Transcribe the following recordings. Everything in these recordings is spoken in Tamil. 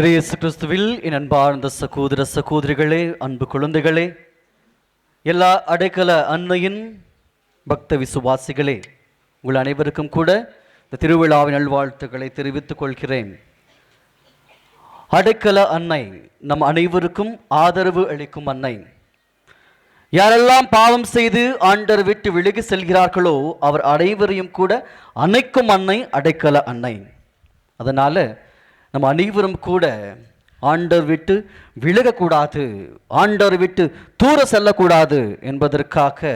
இயேசு கிறிஸ்துவில் என் அன்பார்ந்த சகோதர சகோதரிகளே, அன்பு குழந்தைகளே, எல்லா அடைக்கல அன்னையின் பக்த விசுவாசிகளே, உங்கள் அனைவருக்கும் கூட இந்த திருவிழாவின் நல்வாழ்த்துக்களை தெரிவித்துக் கொள்கிறேன். அடைக்கல அன்னை நம் அனைவருக்கும் ஆதரவு அளிக்கும் அன்னை. யாரெல்லாம் பாவம் செய்து ஆண்டர் விட்டு விலகி செல்கிறார்களோ அவர் அனைவரையும் கூட அணைக்கும் அன்னை அடைக்கல அன்னை. அதனால நம்ம அனைவரும் கூட ஆண்டவர் விட்டு விலகக்கூடாது, ஆண்டவர் விட்டு தூர செல்லக்கூடாது என்பதற்காக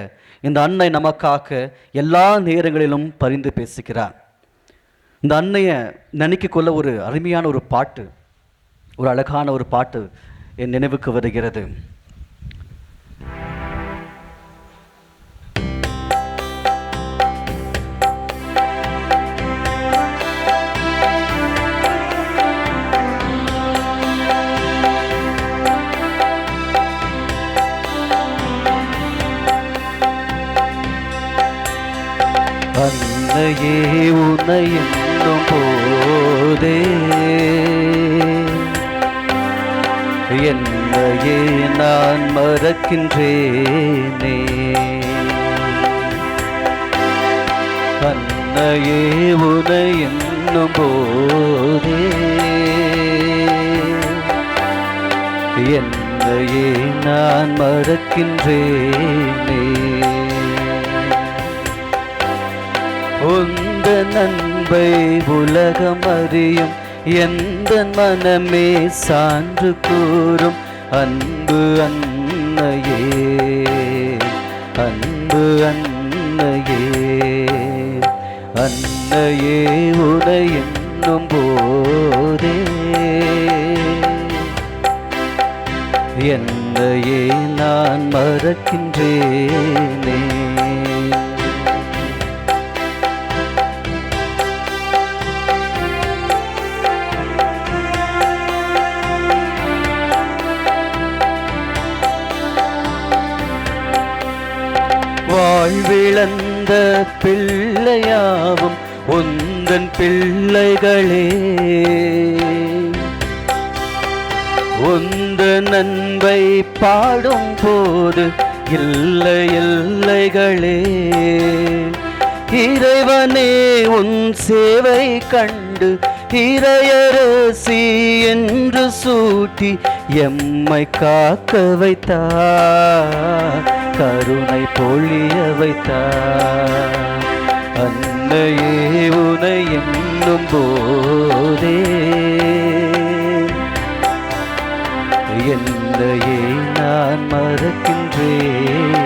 இந்த அன்னை நமக்காக எல்லா நேரங்களிலும் பரிந்து பேசுகிறார். இந்த அன்னையை நினைக்க கொள்ள ஒரு அருமையான ஒரு பாட்டு, ஒரு அழகான ஒரு பாட்டு என் நினைவுக்கு வருகிறது. அன்னையே உன்னை என்னும் போதே என்னையே நான் மறக்கின்றேனே. அன்னையே உன்னை என்னும் போதே என்னையே நான் மறக்கின்றேனே. உந்த நன்பை உலகம் அறியும் எந்த மனமே சான்று கூறும் அன்பு அன்னையே, அன்பு அன்னையே. அன்னையே உனை என்னும் போதே என்னையே நான் மறக்கின்றேனே. வாழ்விழந்த பிள்ளையாவும் உந்தன் பிள்ளைகளே, உந்த நன்பை பாடும் போது இல்லை எல்லைகளே. இறைவனே உன் சேவை கண்டு இறையரசி என்று சூட்டி எம்மை காக்க வைத்தார், கருணை பொழிய வைத்தார். அன்னையே உனை என்னும் போதே என்னையே நான் மறக்கின்றேன்.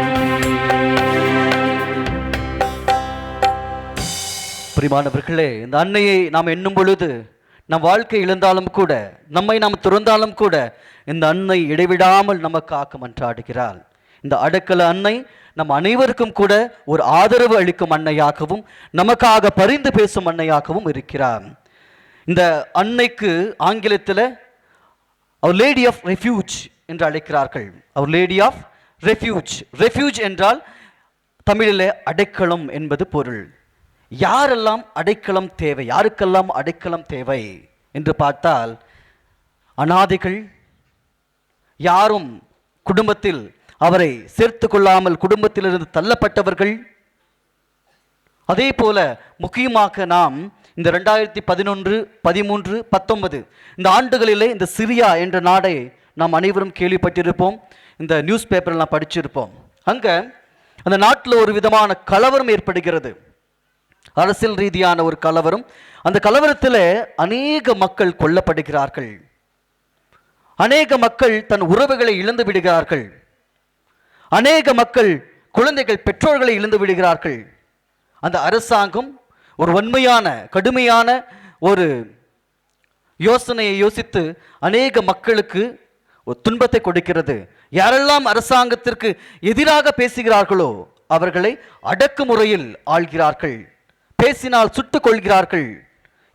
பிரியமானவர்களே, இந்த அன்னையை நாம் எண்ணும் பொழுது நம் வாழ்க்கை இழந்தாலும் கூட, நம்மை நாம் துறந்தாலும் கூட இந்த அன்னை இடைவிடாமல் நமக்காக மன்றாடுகிறாள். இந்த அடைக்கல அன்னை நம் அனைவருக்கும் கூட ஒரு ஆதரவு அளிக்கும் அன்னையாகவும் நமக்காக பரிந்து பேசும் அன்னையாகவும் இருக்கிறார். இந்த அன்னைக்கு ஆங்கிலத்தில் அவர் லேடி ஆஃப் ரெஃப்யூஜ் என்று அழைக்கிறார்கள். அவர் லேடி ஆஃப் ரெஃப்யூஜ். ரெஃப்யூஜ் என்றால் தமிழில் அடைக்கலம் என்பது பொருள். யாரெல்லாம் அடைக்கலம் தேவை, யாருக்கெல்லாம் அடைக்கலம் தேவை என்று பார்த்தால், அனாதைகள், யாரும் குடும்பத்தில் அவரை சேர்த்து கொள்ளாமல் குடும்பத்திலிருந்து தள்ளப்பட்டவர்கள், அதே போல முக்கியமாக நாம் இந்த 2011, 13, 19 இந்த ஆண்டுகளிலே இந்த சிரியா என்ற நாடை நாம் அனைவரும் கேள்விப்பட்டிருப்போம், இந்த நியூஸ் பேப்பர்லாம் படிச்சிருப்போம். அங்கே அந்த நாட்டில் ஒரு விதமான கலவரம் ஏற்படுகிறது, அரசியல் ரீதியான ஒரு கலவரம். அந்த கலவரத்தில் அநேக மக்கள் கொல்லப்படுகிறார்கள், அநேக மக்கள் தன் உறவுகளை இழந்து விடுகிறார்கள், அநேக மக்கள் குழந்தைகள் பெற்றோர்களை இழந்து விடுகிறார்கள். அந்த அரசாங்கம் ஒரு வன்மையான கடுமையான ஒரு யோசனையை யோசித்து அநேக மக்களுக்கு ஒரு துன்பத்தை கொடுக்கிறது. யாரெல்லாம் அரசாங்கத்திற்கு எதிராக பேசுகிறார்களோ அவர்களை அடக்குமுறையில் ஆள்கிறார்கள், பேசினால் சுட்டுக் கொள்கிறார்கள்.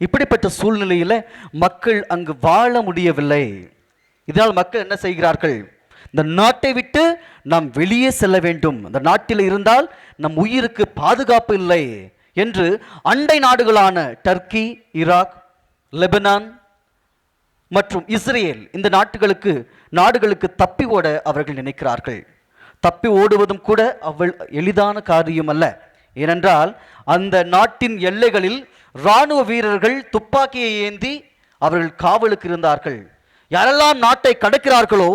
இப்படிப்பட்ட சூழ்நிலையில் மக்கள் அங்கு வாழ முடியவில்லை. இதனால் மக்கள் என்ன செய்கிறார்கள், இந்த நாட்டை விட்டு நாம் வெளியே செல்ல வேண்டும், இந்த நாட்டில் இருந்தால் நம் உயிருக்கு பாதுகாப்பு இல்லை என்று அண்டை நாடுகளான டர்க்கி, ஈராக், லெபனான், மற்றும் இஸ்ரேல் இந்த நாடுகளுக்கு தப்பி ஓட அவர்கள் நினைக்கிறார்கள். தப்பி ஓடுவதும் கூட அவள் எளிதான காரியம் அல்ல. ஏனென்றால் அந்த நாட்டின் எல்லைகளில் இராணுவ வீரர்கள் துப்பாக்கியை ஏந்தி அவர்கள் காவலுக்கு இருந்தார்கள். யாரெல்லாம் நாட்டை கடக்கிறார்களோ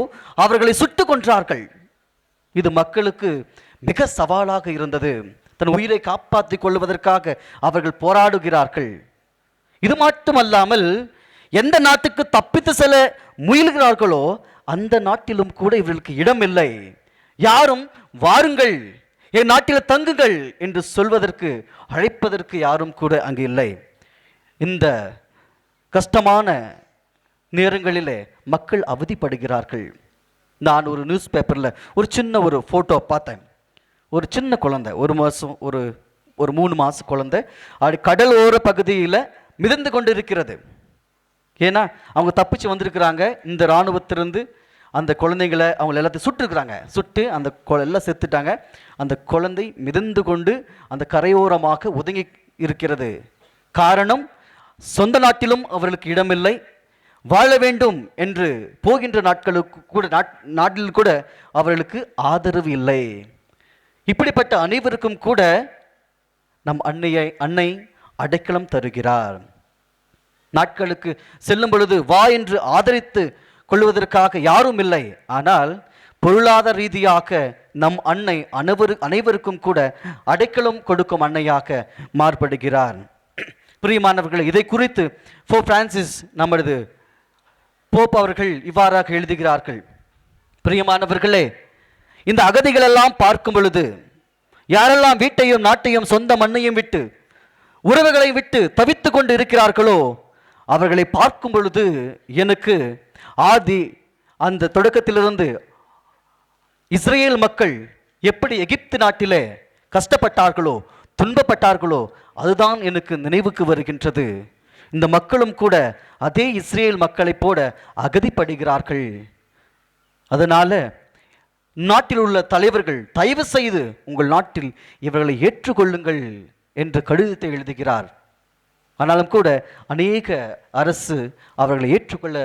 அவர்களை சுட்டு கொன்றார்கள். இது மக்களுக்கு மிக சவாலாக இருந்தது. தன் உயிரை காப்பாற்றிக் கொள்வதற்காக அவர்கள் போராடுகிறார்கள். இது மட்டுமல்லாமல் எந்த நாட்டுக்கு தப்பித்து செல்ல முயல்கிறார்களோ அந்த நாட்டிலும் கூட இவர்களுக்கு இடமில்லை. யாரும் வாருங்கள், என் நாட்டில் தங்குங்கள் என்று சொல்வதற்கு அழைப்பதற்கு யாரும் கூட அங்கு இல்லை. இந்த கஷ்டமான நேரங்களிலே மக்கள் அவதிப்படுகிறார்கள். நான் ஒரு நியூஸ் பேப்பரில் ஒரு சின்ன ஃபோட்டோ பார்த்தேன். ஒரு சின்ன குழந்தை, ஒரு 3 மாத குழந்தை அப்படி கடலோர பகுதியில் மிதந்து கொண்டு இருக்கிறது. ஏன்னா அவங்க தப்பிச்சு வந்திருக்கிறாங்க. இந்த இராணுவத்திலிருந்து அந்த குழந்தைங்களை அவங்க எல்லாத்தையும் சுட்டுருக்குறாங்க. சுட்டு அந்த எல்லாம் செத்துட்டாங்க. அந்த குழந்தை மிதந்து கொண்டு அந்த கரையோரமாக ஒதுங்கி இருக்கிறது. காரணம், சொந்த நாட்டிலும் அவர்களுக்கு இடமில்லை. வாழ வேண்டும் என்று போகின்ற நாட்களுக்கு கூட நாட்டில் கூட அவர்களுக்கு ஆதரவு இல்லை. இப்படிப்பட்ட அனைவருக்கும் கூட நம் அன்னை அடைக்கலம் தருகிறார். நாட்களுக்கு செல்லும் பொழுது வா என்று ஆதரித்து கொள்வதற்காக யாரும் இல்லை. ஆனால் பொருளாதார ரீதியாக நம் அன்னை அனைவருக்கும் கூட அடைக்கலம் கொடுக்கும் அன்னையாக மாறுபடுகிறார். பிரியமானவர்கள், இதை குறித்து போப் பிரான்சிஸ் நமது போப் அவர்கள் இவ்வாறாக எழுதுகிறார்கள். பிரியமானவர்களே, இந்த அகதிகள் எல்லாம் பார்க்கும் பொழுது யாரெல்லாம் வீட்டையும் நாட்டையும் சொந்த மண்ணையும் விட்டு உறவுகளை விட்டு தவித்து கொண்டு இருக்கிறார்களோ அவர்களை பார்க்கும் பொழுது எனக்கு அந்த தொடக்கத்திலிருந்து இஸ்ரேல் மக்கள் எப்படி எகிப்து நாட்டிலே கஷ்டப்பட்டார்களோ துன்பப்பட்டார்களோ அதுதான் எனக்கு நினைவுக்கு வருகின்றது. இந்த மக்களும் கூட அதே இஸ்ரேல் மக்களைப் போல அகதிப்படுகிறார்கள். அதனால நாட்டில் உள்ள தலைவர்கள் தயவு செய்து உங்கள் நாட்டில் இவர்களை ஏற்றுக்கொள்ளுங்கள் என்று கடிதத்தை எழுதுகிறார். ஆனாலும் கூட அநேக அரசு அவர்களை ஏற்றுக்கொள்ள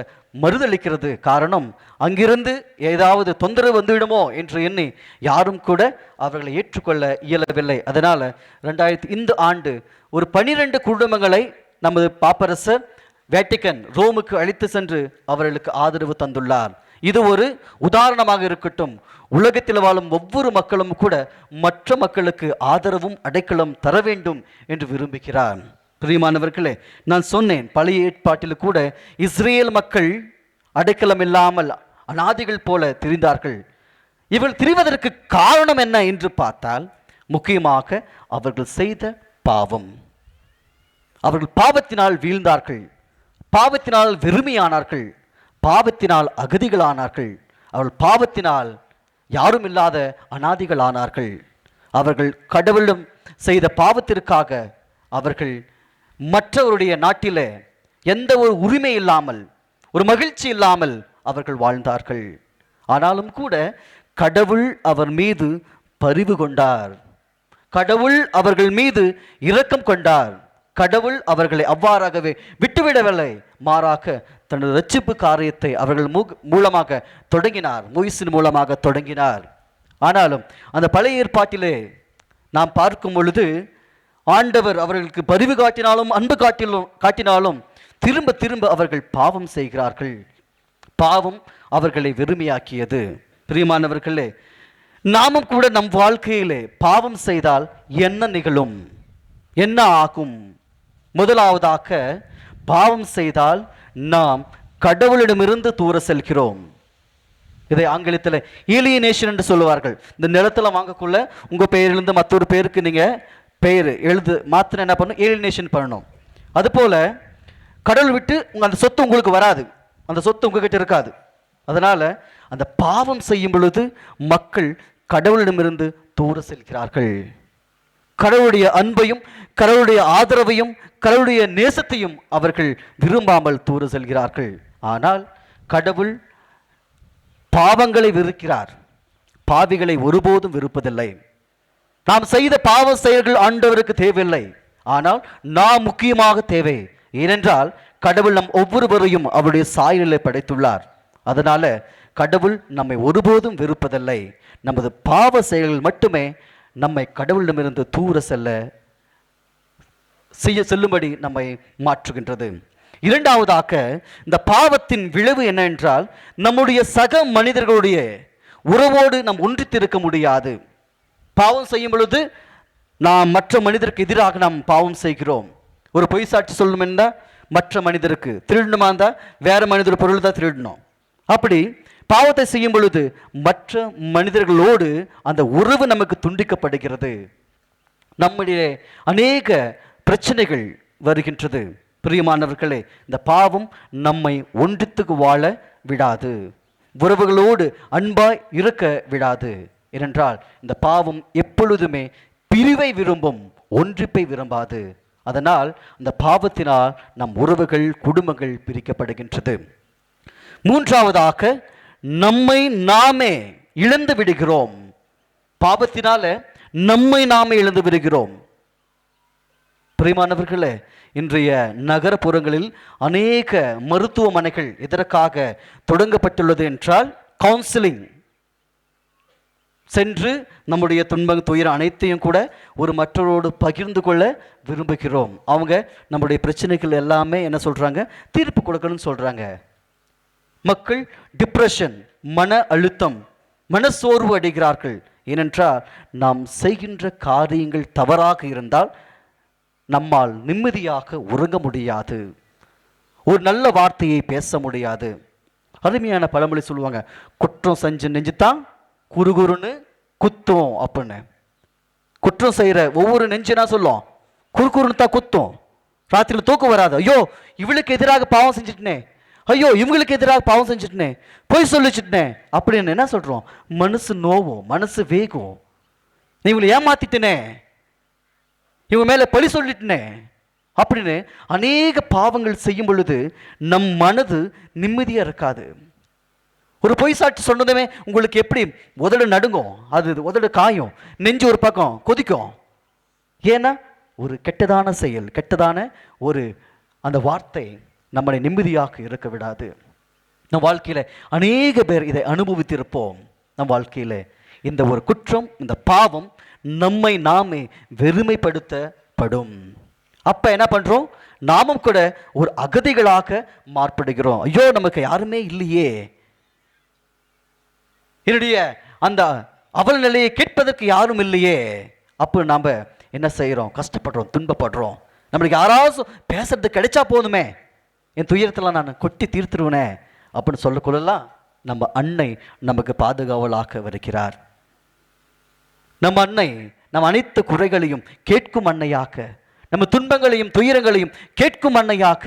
மறுதளிக்கிறது. காரணம், அங்கிருந்து ஏதாவது தொந்தரவு வந்துவிடுமோ என்று எண்ணி யாரும் கூட அவர்களை ஏற்றுக்கொள்ள இயலவில்லை. அதனால இந்த ஆண்டு ஒரு 12 குடும்பங்களை நமது பாப்பரசர் வேட்டிக்கன் ரோமுக்கு அழைத்து சென்று அவர்களுக்கு ஆதரவு தந்துள்ளார். இது ஒரு உதாரணமாக இருக்கட்டும். உலகத்தில் வாழும் ஒவ்வொரு மக்களும் கூட மற்ற மக்களுக்கு ஆதரவும் அடைக்கலம் தர வேண்டும் என்று விரும்புகிறார். பிரியமானவர்களே, நான் சொன்னேன், பழைய ஏற்பாட்டில் கூட இஸ்ரேல் மக்கள் அடைக்கலம் இல்லாமல் அநாதிகள் போல திரிந்தார்கள். இவர்கள் திரிவதற்கு காரணம் என்ன என்று பார்த்தால், முக்கியமாக அவர்கள் செய்த பாவம். அவர்கள் பாவத்தினால் வீழ்ந்தார்கள், பாவத்தினால் வெறுமையானார்கள், பாவத்தினால் அகதிகளானார்கள், அவர்கள் பாவத்தினால் யாரும் இல்லாத அநாதிகளானார்கள். அவர்கள் கடவுளிடம் செய்த பாவத்திற்காக அவர்கள் மற்றவருடைய நாட்டில் எந்த ஒரு உரிமை இல்லாமல் ஒரு மகிழ்ச்சி இல்லாமல் அவர்கள் வாழ்ந்தார்கள். ஆனாலும் கூட கடவுள் அவர் மீது பரிவு கொண்டார். கடவுள் அவர்கள் மீது இரக்கம் கொண்டார். கடவுள் அவர்களை அவ்வாறாகவே விட்டுவிடவில்லை. மாறாக தனது ரட்சிப்பு காரியத்தை அவர்கள் மூலமாக தொடங்கினார், மோயிசின் மூலமாக தொடங்கினார். ஆனாலும் அந்த பழைய ஏற்பாட்டிலே நாம் பார்க்கும் பொழுது ஆண்டவர் அவர்களுக்கு பரிவு காட்டினாலும் அன்பு காட்டினாலும் திரும்ப திரும்ப அவர்கள் பாவம் செய்கிறார்கள். பாவம் அவர்களை வெறுமையாக்கியது. பிரியமானவர்களே, நாமும் கூட நம் வாழ்க்கையிலே பாவம் செய்தால் என்ன நிகழும், என்ன ஆகும்? முதலாவதாக, பாவம் செய்தால் நாம் கடவுளிடமிருந்து தூர செல்கிறோம். இதை ஆங்கிலத்தில் ஏலியனேஷன் என்று சொல்லுவார்கள். இந்த நிலத்தில் வாங்கக்குள்ள உங்க பெயரிலிருந்து மற்றொரு பேருக்கு நீங்க பெயர் மாத்திரம் என்ன பண்ணணும்? ஏலியனேஷன் பண்ணணும். அதுபோல கடவுள் விட்டு அந்த சொத்து உங்களுக்கு வராது, அந்த சொத்து உங்ககிட்ட இருக்காது. அதனால அந்த பாவம் செய்யும் பொழுது மக்கள் கடவுளிடமிருந்து தூர செல்கிறார்கள். கடவுளுடைய அன்பையும் கடவுளுடைய ஆதரவையும் கடவுளுடைய நேசத்தையும் அவர்கள் விரும்பாமல் தூர செல்கிறார்கள். ஆனால் கடவுள் பாவங்களை வெறுக்கிறார், பாவிகளை ஒருபோதும் வெறுப்பதில்லை. நாம் செய்த பாவ செயல்கள் ஆண்டவருக்கு தேவையில்லை, ஆனால் நாம் முக்கியமாக தேவை. ஏனென்றால் கடவுள் நம் ஒவ்வொருவரையும் அவருடைய சாயலில் படைத்துள்ளார். அதனால கடவுள் நம்மை ஒருபோதும் வெறுப்பதில்லை. நமது பாவ செயல்கள் மட்டுமே நம்மை கடவுளிடமிருந்து தூர செல்லும்படி நம்மை மாற்றுகின்றது. இரண்டாவதாக, இந்த பாவத்தின் விளைவு என்ன என்றால், நம்முடைய சக மனிதர்களுடைய உறவோடு நாம் ஒன்றித்திருக்க முடியாது. பாவம் செய்யும் பொழுது நாம் மற்ற மனிதருக்கு எதிராக நாம் பாவம் செய்கிறோம். ஒரு பொய் சாட்சி சொல்லணும் என்றால் மற்ற மனிதருக்கு, திருடணுமா இருந்தால் வேற மனிதர் பொருள் தான் திருடணும். அப்படி பாவத்தை செய்யும் பொழுது மற்ற மனிதர்களோடு அந்த உறவு நமக்கு துண்டிக்கப்படுகிறது. நம்முடைய அநேக பிரச்சனைகள் வருகின்றது. பிரியமானவர்களே, இந்த பாவம் நம்மை ஒன்றித்துக்கு வாழ விடாது, உறவுகளோடு அன்பாய் இருக்க விடாது. ஏனென்றால் இந்த பாவம் எப்பொழுதுமே பிரிவை விரும்பும், ஒன்றிப்பை விரும்பாது. அதனால் அந்த பாவத்தினால் நம் உறவுகள், குடும்பங்கள் பிரிக்கப்படுகின்றது. மூன்றாவதாக, நம்மை நாமே இழந்து விடுகிறோம். பாவத்தினால நம்மை நாமே இழந்து விடுகிறோம். பிரியமானவர்களே, இன்றைய நகரப்புறங்களில் அநேக மருத்துவமனைகள் எதற்காக தொடங்கப்பட்டுள்ளது என்றால், கவுன்சிலிங் சென்று நம்முடைய துன்பம், துயரம் அனைத்தையும் கூட ஒரு மற்றவரோடு பகிர்ந்து கொள்ள விரும்புகிறோம். அவங்க நம்முடைய பிரச்சனைகள் எல்லாமே என்ன சொல்றாங்க, தீர்ப்பு கொடுக்கணும்னு சொல்றாங்க. மக்கள் டிப்ரெஷன், மன அழுத்தம், மனசோர்வு அடைகிறார்கள். ஏனென்றால் நாம் செய்கின்ற காரியங்கள் தவறாக இருந்தால் நம்மால் நிம்மதியாக உறங்க முடியாது, ஒரு நல்ல வார்த்தையை பேச முடியாது. அருமையான பழமொழி சொல்லுவாங்க, குற்றம் செஞ்சு நெஞ்சுதான் குறுகுறுன்னு குத்தும் அப்படின்னு. குற்றம் செய்கிற ஒவ்வொரு நெஞ்சுனா சொல்லும் குறுகுறுன்னு தான் குத்தும். ராத்திரியில் தூக்கம் வராது. ஐயோ இவளுக்கு எதிராக பாவம் செஞ்சுட்டனே, ஐயோ இவங்களுக்கு எதிராக பாவம் செஞ்சுட்டனே, பொய் சொல்லிச்சுட்டனே அப்படின்னு என்ன சொல்றோம், மனசு நோவும், மனசு வேகும். நீ இவங்களை ஏமாத்திட்டனே, இவங்க மேல பழி சொல்லிட்டனே அப்படின்னு அநேக பாவங்கள் செய்யும் பொழுது நம் மனது நிம்மதியா இருக்காது. ஒரு பொய் சாட்சி சொன்னதுமே உங்களுக்கு எப்படி உதடு நடுங்கும், அது உதடு காயும், நெஞ்சு ஒரு பக்கம் கொதிக்கும். ஏன்னா ஒரு கெட்டதான செயல், கெட்டதான ஒரு அந்த வார்த்தை நம்மளை நிம்மதியாக இருக்க விடாது. நம் வாழ்க்கையில அநேக பேர் இதை அனுபவித்திருப்போம். நம் வாழ்க்கையில இந்த ஒரு குற்றம், இந்த பாவம் நம்மை நாமே வெறுமைப்படுத்தப்படும். அப்ப என்ன பண்றோம், நாமும் கூட ஒரு அகதிகளாக மாறுபடுகிறோம். ஐயோ நமக்கு யாருமே இல்லையே, என்னுடைய அந்த அவல நிலையை கேட்பதற்கு யாரும் இல்லையே. அப்போ நாம என்ன செய்யறோம், கஷ்டப்படுறோம், துன்பப்படுறோம். நம்மளுக்கு யாராவது பேசுறது கிடைச்சா போதுமே, என் துயரத்தில் நான் கொட்டி தீர்த்துருவேனே அப்படின்னு சொல்லக்கொள்ளலாம். நம்ம அன்னை நமக்கு பாதுகாவலாக வருகிறார். நம்ம அன்னை நம் அனைத்து குறைகளையும் கேட்கும் அன்னையாக, நம்ம துன்பங்களையும் துயரங்களையும் கேட்கும் அன்னையாக,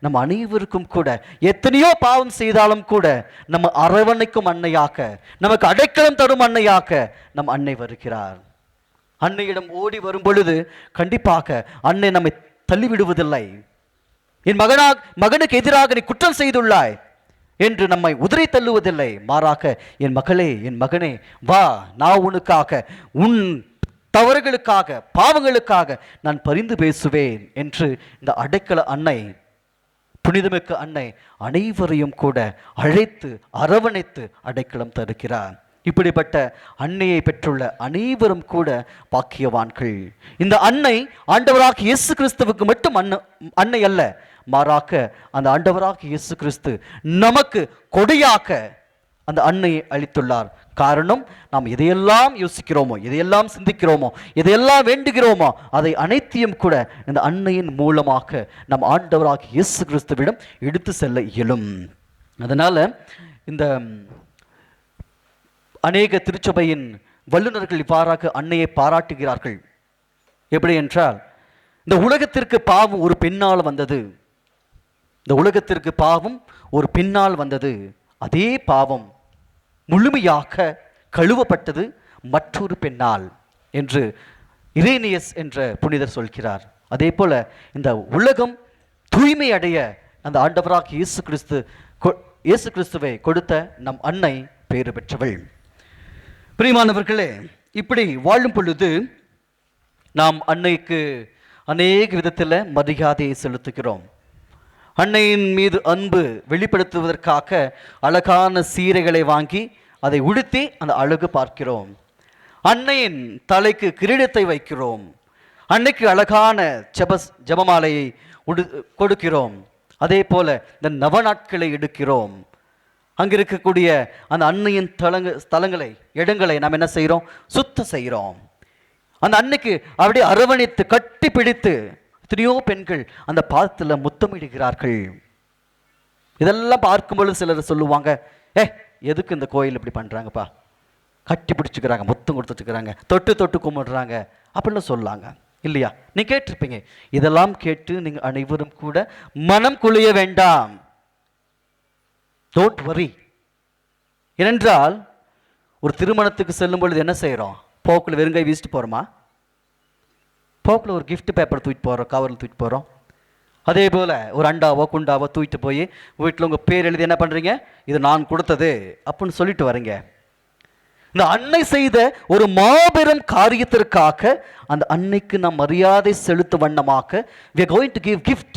நம்ம அனைவருக்கும் கூட எத்தனையோ பாவம் செய்தாலும் கூட நம்ம அரவணைக்கும் அன்னையாக, நமக்கு அடைக்கலம் தரும் அன்னையாக நம் அன்னை வருகிறார். அன்னையிடம் ஓடி வரும் பொழுது கண்டிப்பாக அன்னை நம்மை தள்ளிவிடுவதில்லை. என் மகனுக்கு எதிராக நீ குற்றம் செய்துள்ளாய் என்று நம்மை உதிரை தள்ளுவதில்லை. மாறாக, என் மகளே, என் மகனே, வா, நான் உனக்காக, உன் தவறுகளுக்காக, பாவங்களுக்காக நான் பரிந்து பேசுவேன் என்று இந்த அடைக்கல அன்னை, புனிதமிக்க அன்னை அனைவரையும் கூட அழைத்து அரவணைத்து அடைக்கலம் தருகிறார். இப்படிப்பட்ட அன்னையை பெற்றுள்ள அனைவரும் கூட பாக்கியவான்கள். இந்த அன்னை ஆண்டவராக இயேசு கிறிஸ்துவுக்கு மட்டும் அன்னை அல்ல, மாறாக அந்த ஆண்டவராக இயேசு கிறிஸ்து நமக்கு கொடையாக அந்த அன்னையை அளித்துள்ளார். காரணம், நாம் எதையெல்லாம் யோசிக்கிறோமோ, எதையெல்லாம் சிந்திக்கிறோமோ, எதையெல்லாம் வேண்டுகிறோமோ அதை அனைத்தையும் கூட இந்த அன்னையின் மூலமாக நம் ஆண்டவராக இயேசு கிறிஸ்துவிடம் எடுத்து செல்ல இயலும். அதனால இந்த அநேக திருச்சபையின் வல்லுநர்கள் இவ்வாறாக அன்னையை பாராட்டுகிறார்கள். எப்படி என்றால், இந்த உலகத்திற்கு பாவம் ஒரு பெண்ணால் வந்தது, இந்த உலகத்திற்கு பாவம் ஒரு பெண்ணால் வந்தது. அதே பாவம் முழுமையாக கழுவப்பட்டது மற்றொரு பெண்ணால் என்று இரேனியஸ் என்ற புனிதர் சொல்கிறார். அதே போல இந்த உலகம் தூய்மை அடைய அந்த ஆண்டவராக இயேசு கிறிஸ்துவை கொடுத்த நம் அன்னை பேறு பெற்றவள். பிரியமானவர்களே, இப்படி வாழும் பொழுது நாம் அன்னைக்கு அநேக விதத்தில் மரியாதையை செலுத்துகிறோம். அன்னையின் மீது அன்பு வெளிப்படுத்துவதற்காக அழகான சீரைகளை வாங்கி அதை உடுத்தி அந்த அழகு பார்க்கிறோம். அன்னையின் தலைக்கு கிரீடத்தை வைக்கிறோம். அன்னைக்கு அழகான ஜெபமாலையை கொடுக்கிறோம். அதே போல இந்த நவநாட்களை எடுக்கிறோம். அங்கே இருக்கக்கூடிய அந்த அன்னையின் ஸ்தலங்களை இடங்களை நாம் என்ன செய்கிறோம்? சுத்தம் செய்கிறோம். அந்த அன்னைக்கு அப்படியே அரவணைத்து கட்டி பிடித்து எத்தனையோ பெண்கள் அந்த பாதத்தில் முத்தமிடுகிறார்கள். இதெல்லாம் பார்க்கும்பொழுது சிலர் சொல்லுவாங்க, எதுக்கு இந்த கோயில் இப்படி பண்ணுறாங்கப்பா, கட்டி பிடிச்சிக்கிறாங்க, முத்தம் கொடுத்துட்டுக்கிறாங்க, தொட்டு தொட்டு கும்பிடுறாங்க அப்படின்னு சொல்லாங்க இல்லையா? நீ கேட்டிருப்பீங்க. இதெல்லாம் கேட்டு நீங்கள் அனைவரும் கூட மனம் குளிய வேண்டாம். Don't worry. ஏனென்றால் ஒரு திருமணத்துக்கு செல்லும் பொழுது என்ன செய்கிறோம்? போக்கில் வெறுங்கை வீசிட்டு போகிறோமா? போக்கில் ஒரு கிஃப்ட் பேப்பர் தூக்கிட்டு போகிறோம், கவரில் தூக்கிட்டு போகிறோம். அதே போல் ஒரு அண்டாவோ குண்டாவோ தூக்கிட்டு போய் வீட்டில் உங்கள் பேர் எழுதி என்ன பண்ணுறீங்க? இது நான் கொடுத்தது அப்படின்னு சொல்லிட்டு வரீங்க. இந்த அன்னை செய்த ஒரு மாபெரும் காரியத்திற்காக அந்த அன்னைக்கு நாம் மரியாதை செலுத்த வண்ணமாக we are going to give gift.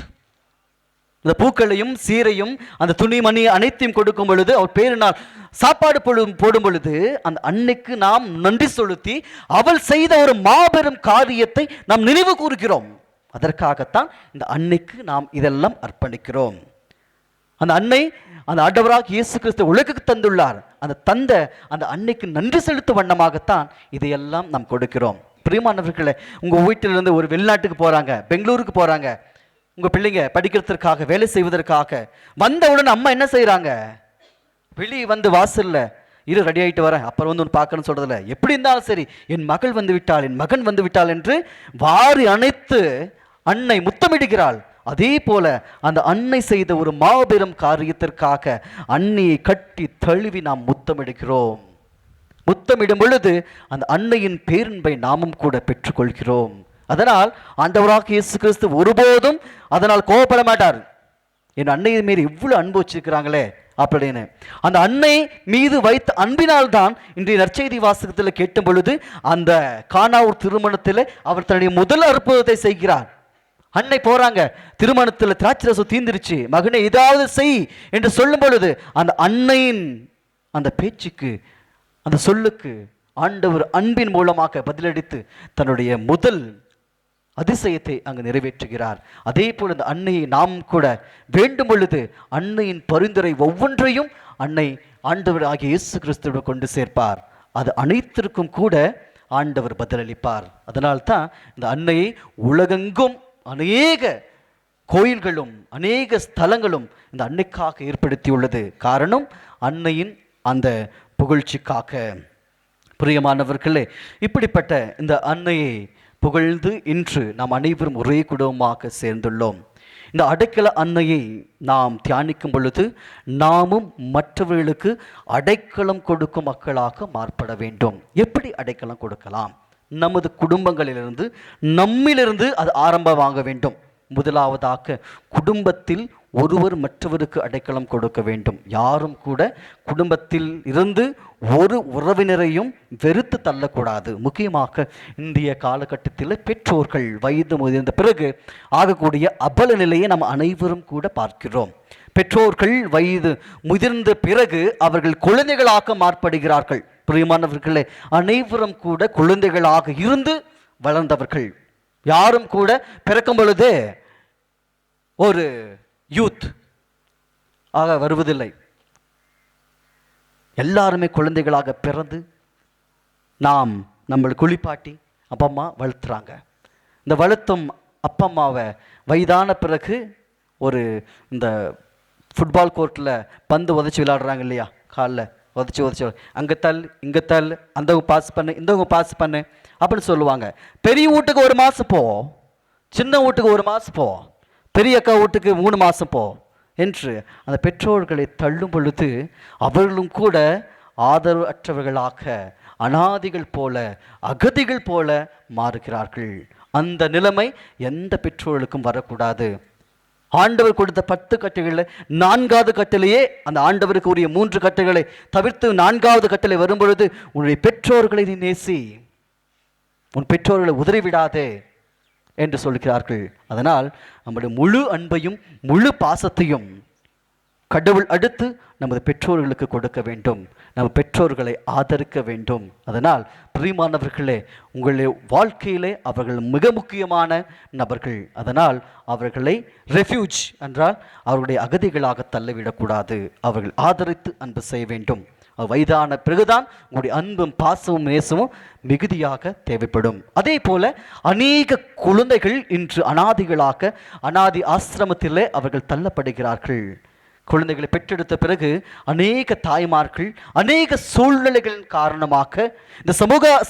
இந்த பூக்களையும் சீரையும் அந்த துணிமணி அனைத்தையும் கொடுக்கும் பொழுது, அவர் பேரினால் சாப்பாடு போடும் பொழுது அந்த அன்னைக்கு நாம் நன்றி செலுத்தி அவள் செய்த ஒரு மாபெரும் காரியத்தை நாம் நினைவு கூறுகிறோம். அதற்காகத்தான் இந்த அன்னைக்கு நாம் இதெல்லாம் அர்ப்பணிக்கிறோம். அந்த அன்னை அந்த ஆண்டவராக இயேசு கிறிஸ்து உலகுக்கு தந்துள்ளார். அந்த அந்த அன்னைக்கு நன்றி செலுத்தும் வண்ணமாகத்தான் இதையெல்லாம் நாம் கொடுக்கிறோம். பிரியமானவர்களே, உங்கள் வீட்டிலிருந்து ஒரு வெளிநாட்டுக்கு போகிறாங்க, பெங்களூருக்கு போகிறாங்க, உங்கள் பிள்ளைங்க படிக்கிறதுக்காக வேலை செய்வதற்காக வந்தவுடன் அம்மா என்ன செய்கிறாங்க? வெளியே வந்து வாசலில் இரு ரெடி ஆகிட்டு வரேன், அப்புறம் வந்து ஒன்று பார்க்கணும்னு சொல்கிறதில்ல. எப்படி இருந்தாலும் சரி, என் மகள் வந்து விட்டாள், என் மகன் வந்து விட்டாள் என்று வாரி அணைத்து அன்னை முத்தமிடுகிறாள். அதே போல அந்த அன்னை செய்த ஒரு மாபெரும் காரியத்திற்காக அன்னையை கட்டி தழுவி நாம் முத்தமிடுகிறோம். முத்தமிடும் பொழுது அந்த அன்னையின் பேரன்பை நாமும் கூட பெற்றுக்கொள்கிறோம். அதனால் ஆண்டவராக இயேசு கிறிஸ்து ஒருபோதும் அதனால் கோபப்பட மாட்டார். என் அன்னையின் மீது இவ்வளவு அன்பு வச்சிருக்கிறாங்களே அப்படின்னு. அந்த அன்னை மீது வைத்த அன்பினால் தான் இன்றைய நற்செய்தி வாசகத்தில் கேட்டும் பொழுது அந்த கானாவூர் திருமணத்தில் அவர் தன்னுடைய முதல் அற்புதத்தை செய்கிறார். அன்னை போறாங்க, திருமணத்தில் திராட்சரசம் தீர்ந்துருச்சு, மகனை ஏதாவது செய் என்று சொல்லும் பொழுது அந்த அன்னையின் அந்த பேச்சுக்கு அந்த சொல்லுக்கு ஆண்டவர் அன்பின் மூலமாக பதிலளித்து தன்னுடைய முதல் அதிசயத்தை அங்கு நிறைவேற்றுகிறார். அதே போல இந்த அன்னையை நாம் கூட வேண்டும் பொழுது அன்னையின் பரிந்துரை ஒவ்வொன்றையும் அன்னை ஆண்டவர் ஆகிய இயேசு கிறிஸ்துவோடு கொண்டு சேர்ப்பார். அது அனைத்திற்கும் கூட ஆண்டவர் பதிலளிப்பார். அதனால்தான் இந்த அன்னையை உலகெங்கும் அநேக கோயில்களும் அநேக ஸ்தலங்களும் இந்த அன்னைக்காக ஏற்படுத்தியுள்ளது. காரணம் அன்னையின் அந்த புகழ்ச்சிக்காக. பிரியமானவர்களே, இப்படிப்பட்ட இந்த அன்னையை புகழ்ந்து இன்று நாம் அனைவரும் ஒரே குடும்பமாக சேர்ந்துள்ளோம். இந்த அடைக்கல அன்னையை நாம் தியானிக்கும் பொழுது நாமும் மற்றவர்களுக்கு அடைக்கலம் கொடுக்கும் மக்களாக மாறுபட வேண்டும். எப்படி அடைக்கலம் கொடுக்கலாம்? நமது குடும்பங்களிலிருந்து, நம்மிலிருந்து அது ஆரம்பமாக வேண்டும். முதலாவதாக குடும்பத்தில் ஒருவர் மற்றவருக்கு அடைக்கலம் கொடுக்க வேண்டும். யாரும் கூட குடும்பத்தில் இருந்து ஒரு உறவினரையும் வெறுத்து தள்ளக்கூடாது. முக்கியமாக இந்திய காலகட்டத்தில் பெற்றோர்கள் வயது முதிர்ந்த பிறகு ஆகக்கூடிய அபல நிலையை நாம் அனைவரும் கூட பார்க்கிறோம். பெற்றோர்கள் வயது முதிர்ந்த பிறகு அவர்கள் குழந்தைகளாக மாறுபடுகிறார்கள். பிரியமானவர்களே, அனைவரும் கூட குழந்தைகளாக இருந்து வளர்ந்தவர்கள். யாரும் கூட பிறக்கும் பொழுதே ஒரு யூத் ஆக வருவதில்லை. எல்லாருமே குழந்தைகளாக பிறந்து நாம் நம்மளை குளிப்பாட்டி அப்பா அம்மா வளர்த்துறாங்க. இந்த வளர்த்தும் அப்பா அம்மாவை வயதான பிறகு ஒரு இந்த ஃபுட்பால் கோர்ட்டில் பந்து உதச்சி விளையாடுறாங்க இல்லையா, காலில் உதச்சி அங்கே தள் இங்கே தள், அந்தவங்க பாஸ் பண்ணு இந்தவங்க பாஸ் பண்ணு அப்படின்னு சொல்லுவாங்க. பெரிய வீட்டுக்கு 1 மாதம் போ, சின்ன வீட்டுக்கு 1 மாதம் போ, பெரிய அக்கா வீட்டுக்கு 3 மாதம் போ என்று அந்த பெற்றோர்களை தள்ளும் பொழுது அவர்களும் கூட ஆதரவு அற்றவர்களாக அனாதிகள் போல அகதிகள் போல மாறுகிறார்கள். அந்த நிலைமை எந்த பெற்றோர்களுக்கும் வரக்கூடாது. ஆண்டவர் கொடுத்த 10 கட்டளைகளில் 4வது கட்டளையே அந்த ஆண்டவருக்கு உரிய 3 கட்டளைகளை தவிர்த்து 4வது கட்டளை வரும்பொழுது உன்னுடைய பெற்றோர்களை நீ நேசி, உன் பெற்றோர்களை உதறிவிடாதே என்று சொல்கிறார்கள். அதனால் நம்முடைய முழு அன்பையும் முழு பாசத்தையும் கடவுள் அடுத்து நமது பெற்றோர்களுக்கு கொடுக்க வேண்டும். நம்ம பெற்றோர்களை ஆதரிக்க வேண்டும். அதனால் பிரியமானவர்களே, உங்களுடைய வாழ்க்கையிலே அவர்கள் மிக முக்கியமான நபர்கள். அதனால் அவர்களை ரெஃப்யூஜ் என்றால் அவர்களுடைய அகதிகளாக தள்ளிவிடக்கூடாது. அவர்கள் ஆதரித்து அன்பு செய்ய வேண்டும். வயதான பிறகுதான் உங்களுடைய அன்பும் பாசமும் நேசமும் மிகுதியாக தேவைப்படும். அதே போல அநேக குழந்தைகள் இன்று அனாதிகளாக அனாதி ஆசிரமத்திலே அவர்கள் தள்ளப்படுகிறார்கள். குழந்தைகளை பெற்றெடுத்த பிறகு அநேக தாய்மார்கள் அநேக சூழ்நிலைகளின் காரணமாக, இந்த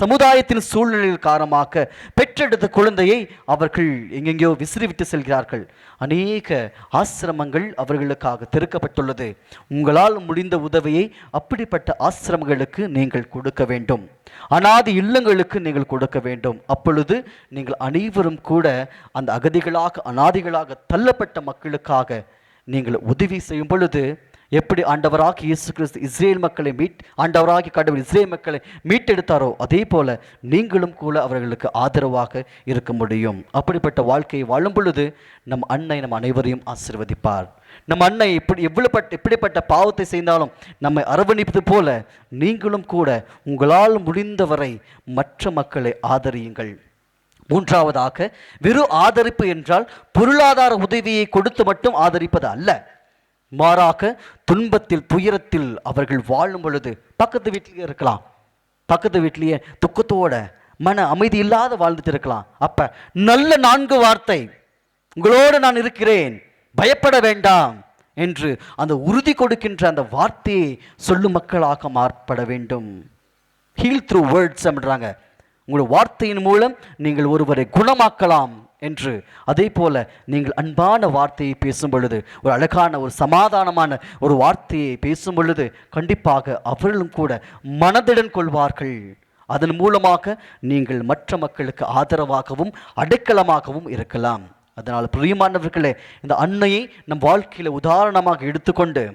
சமுதாயத்தின் சூழ்நிலைகள் காரணமாக பெற்றெடுத்த குழந்தையை அவர்கள் எங்கெங்கேயோ விசிறிவிட்டு செல்கிறார்கள். அநேக ஆசிரமங்கள் அவர்களுக்காக திறக்கப்பட்டுள்ளது. உங்களால் முடிந்த உதவியை அப்படிப்பட்ட ஆசிரமங்களுக்கு நீங்கள் கொடுக்க வேண்டும். அனாதி இல்லங்களுக்கு நீங்கள் கொடுக்க வேண்டும். அப்பொழுது நீங்கள் அனைவரும் கூட அந்த அகதிகளாக அனாதிகளாக தள்ளப்பட்ட மக்களுக்காக நீங்கள் உதவி செய்யும் பொழுது, எப்படி ஆண்டவராகி இயேசு கிறிஸ்து இஸ்ரேல் மக்களை ஆண்டவராகி கடவுள் இஸ்ரேல் மக்களை மீட்டெடுத்தாரோ அதே போல நீங்களும் கூட அவர்களுக்கு ஆதரவாக இருக்க முடியும். அப்படிப்பட்ட வாழ்க்கையை வாழும் பொழுது நம் அன்னை நம் அனைவரையும் ஆசீர்வதிப்பார். நம் அன்னை எப்படிப்பட்ட பாவத்தை செய்தாலும் நம்மை அரவணைப்பது போல நீங்களும் கூட உங்களால் முடிந்தவரை மற்ற மக்களை ஆதரியுங்கள். மூன்றாவதாக, வெறும் ஆதரிப்பு என்றால் பொருளாதார உதவியை கொடுத்து மட்டும் ஆதரிப்பது அல்ல. மாறாக துன்பத்தில் துயரத்தில் அவர்கள் வாழும் பொழுது பக்கத்து வீட்டிலேயே இருக்கலாம், பக்கத்து வீட்டிலேயே துக்கத்தோட மன அமைதி இல்லாத வாழ்ந்துட்டு இருக்கலாம். அப்ப நல்ல 4 வார்த்தை, உங்களோடு நான் இருக்கிறேன், பயப்பட வேண்டாம் என்று அந்த உறுதி கொடுக்கின்ற அந்த வார்த்தையை சொல்லும் மக்களாக மாறப்பட வேண்டும். ஹீல் த்ரூ வேர்ட்ஸ் அப்படின்றாங்க. உங்கள் வார்த்தையின் மூலம் நீங்கள் ஒருவரை குணமாக்கலாம் என்று. அதே போல நீங்கள் அன்பான வார்த்தையை பேசும் பொழுது, ஒரு அழகான ஒரு சமாதானமான ஒரு வார்த்தையை பேசும் பொழுது கண்டிப்பாக அவர்களும் கூட மனதிடன் கொள்வார்கள். அதன் மூலமாக நீங்கள் மற்ற மக்களுக்கு ஆதரவாகவும் அடைக்கலமாகவும் இருக்கலாம். அதனால் பிரியமானவர்களே, இந்த அன்னையை நம் வாழ்க்கையில் உதாரணமாக எடுத்துக்கொண்டு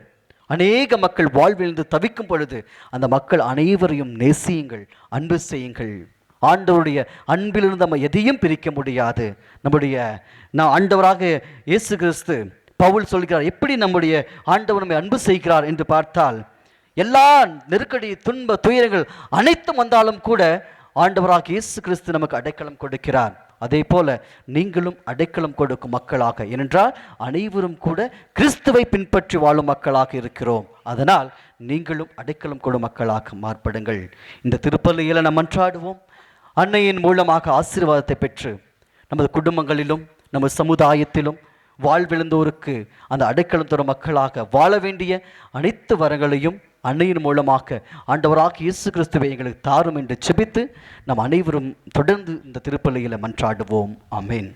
அநேக மக்கள் வாழ்விலிருந்து தவிக்கும் பொழுது அந்த மக்கள் அனைவரையும் நேசியுங்கள், அன்பு செய்யுங்கள். ஆண்டவருடைய அன்பிலிருந்து நம்ம எதையும் பிரிக்க முடியாது. நான் ஆண்டவராக இயேசு கிறிஸ்து பவுல் சொல்கிறார், எப்படி நம்முடைய ஆண்டவர் நம்மை அன்பு செய்கிறார் என்று பார்த்தால், எல்லா நெருக்கடி துன்ப துயரங்கள் அனைத்தும் வந்தாலும் கூட ஆண்டவராக இயேசு கிறிஸ்து நமக்கு அடைக்கலம் கொடுக்கிறார். அதே போல நீங்களும் அடைக்கலம் கொடுக்கும் மக்களாக, ஏனென்றால் அனைவரும் கூட கிறிஸ்துவை பின்பற்றி வாழும் மக்களாக இருக்கிறோம். அதனால் நீங்களும் அடைக்கலம் கொடும் மக்களாக மாறுபடுங்கள். இந்த திருப்பலியில் நாம் மன்றாடுவோம். அன்னையின் மூலமாக ஆசீர்வாதத்தை பெற்று நமது குடும்பங்களிலும் நமது சமுதாயத்திலும் வாழ்விழந்தோருக்கு அந்த அடைக்கலம் தரும் மக்களாக வாழ வேண்டிய அனைத்து வரங்களையும் அன்னையின் மூலமாக ஆண்டவராக இயேசு கிறிஸ்துவை எங்களுக்கு தாரும் என்று செபித்து நம் அனைவரும் தொடர்ந்து இந்த திருப்பலியில் மன்றாடுவோம். ஆமென்.